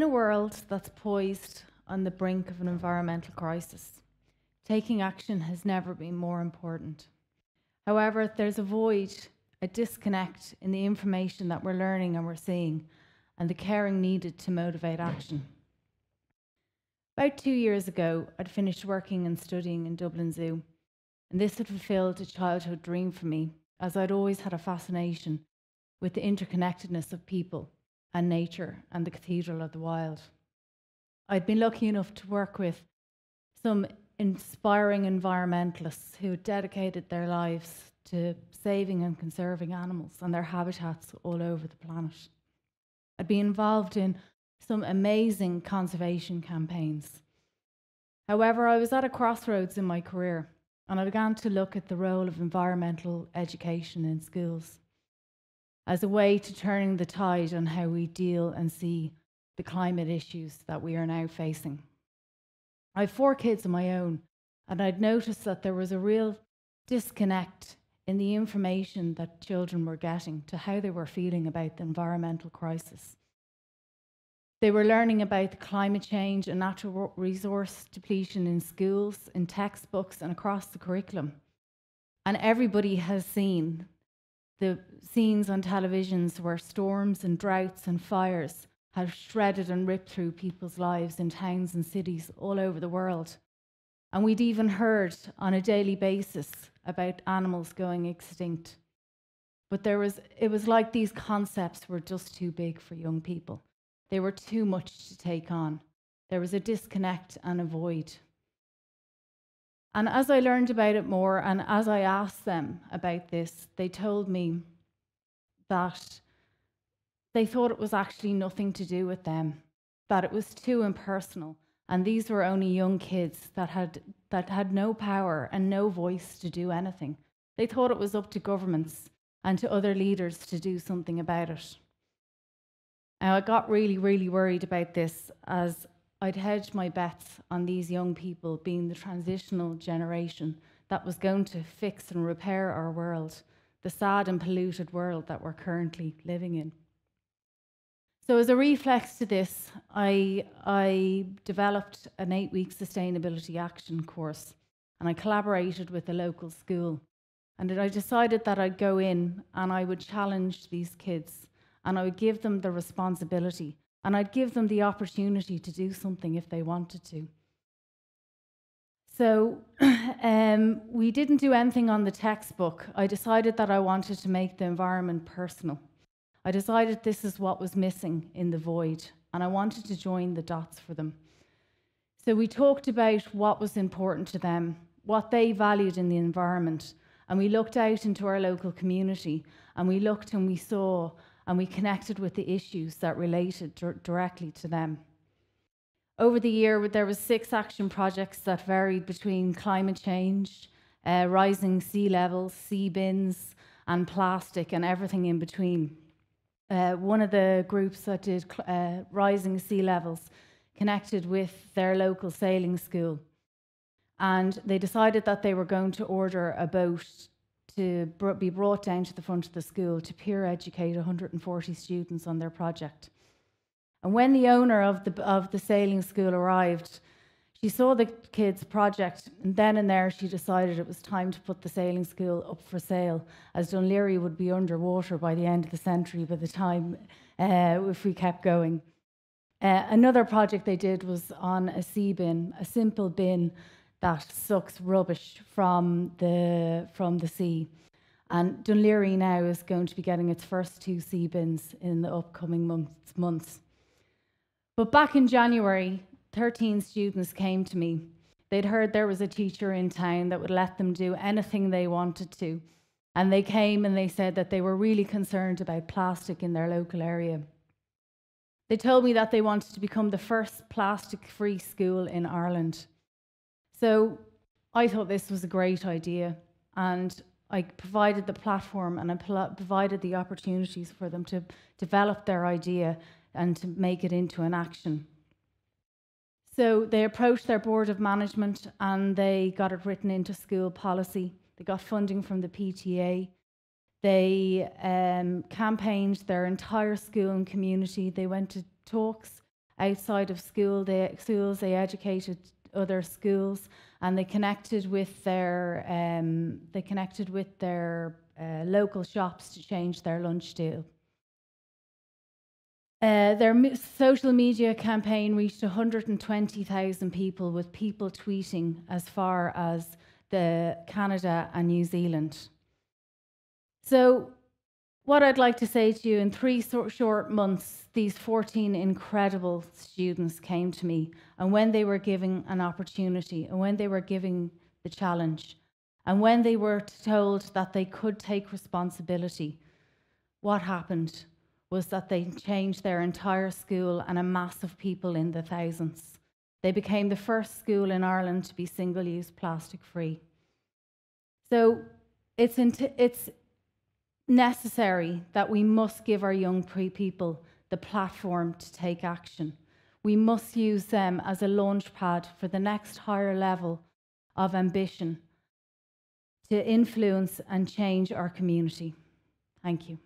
a world that's poised on the brink of an environmental crisis, taking action has never been more important. However, there's a void, a disconnect in the information that we're learning and we're seeing, and the caring needed to motivate action. About 2 years ago, I'd finished working and studying in Dublin Zoo, and this had fulfilled a childhood dream for me, as I'd always had a fascination with the interconnectedness of people and nature and the cathedral of the wild. I'd been lucky enough to work with some inspiring environmentalists who had dedicated their lives to saving and conserving animals and their habitats all over the planet. I'd been involved in some amazing conservation campaigns. However, I was at a crossroads in my career, and I began to look at the role of environmental education in schools as a way to turning the tide on how we deal and see the climate issues that we are now facing. I have 4 kids of my own, and I'd noticed that there was a real disconnect in the information that children were getting to how they were feeling about the environmental crisis. They were learning about the climate change and natural resource depletion in schools, in textbooks, and across the curriculum. And everybody has seen the scenes on televisions where storms and droughts and fires have shredded and ripped through people's lives in towns and cities all over the world. And we'd even heard on a daily basis about animals going extinct. But it was like these concepts were just too big for young people. They were too much to take on. There was a disconnect and a void. And as I learned about it more, and as I asked them about this, they told me that they thought it was actually nothing to do with them, that it was too impersonal, and these were only young kids that had no power and no voice to do anything. They thought it was up to governments and to other leaders to do something about it. Now, I got really, really worried about this, as I'd hedged my bets on these young people being the transitional generation that was going to fix and repair our world, the sad and polluted world that we're currently living in. So as a reflex to this, I developed an 8-week sustainability action course, and I collaborated with a local school. And I decided that I'd go in and I would challenge these kids, and I would give them the responsibility, and I'd give them the opportunity to do something if they wanted to. So we didn't do anything on the textbook. I decided that I wanted to make the environment personal. I decided this is what was missing in the void, and I wanted to join the dots for them. So we talked about what was important to them, what they valued in the environment, and we looked out into our local community, and we looked and we saw and we connected with the issues that related directly to them. Over the year, there was 6 action projects that varied between climate change, rising sea levels, sea bins, and plastic, and everything in between. One of the groups that did rising sea levels connected with their local sailing school, and they decided that they were going to order a boat to be brought down to the front of the school to peer educate 140 students on their project. And when the owner of the sailing school arrived, she saw the kids' project, and then and there she decided it was time to put the sailing school up for sale, as Dún Laoghaire would be underwater by the end of the century by the time if we kept going. Another project they did was on a sea bin, a simple bin that sucks rubbish from the sea. And Dún Laoghaire now is going to be getting its first 2 sea bins in the upcoming months. But back in January, 13 students came to me. They'd heard there was a teacher in town that would let them do anything they wanted to. And they came and they said that they were really concerned about plastic in their local area. They told me that they wanted to become the first plastic-free school in Ireland. So I thought this was a great idea, and I provided the platform and I provided the opportunities for them to develop their idea and to make it into an action. So they approached their board of management and they got it written into school policy. They got funding from the PTA. They campaigned their entire school and community. They went to talks outside of schools. They educated other schools, and they connected with their local shops to change their lunch deal. Their social media campaign reached 120,000 people, with people tweeting as far as Canada and New Zealand. So what I'd like to say to you, in 3 short months, these 14 incredible students came to me, and when they were given an opportunity, and when they were given the challenge, and when they were told that they could take responsibility, what happened was that they changed their entire school, and a mass of people in the thousands. They became the first school in Ireland to be single-use plastic free. So it's necessary that we must give our young people the platform to take action. We must use them as a launchpad for the next higher level of ambition to influence and change our community. Thank you.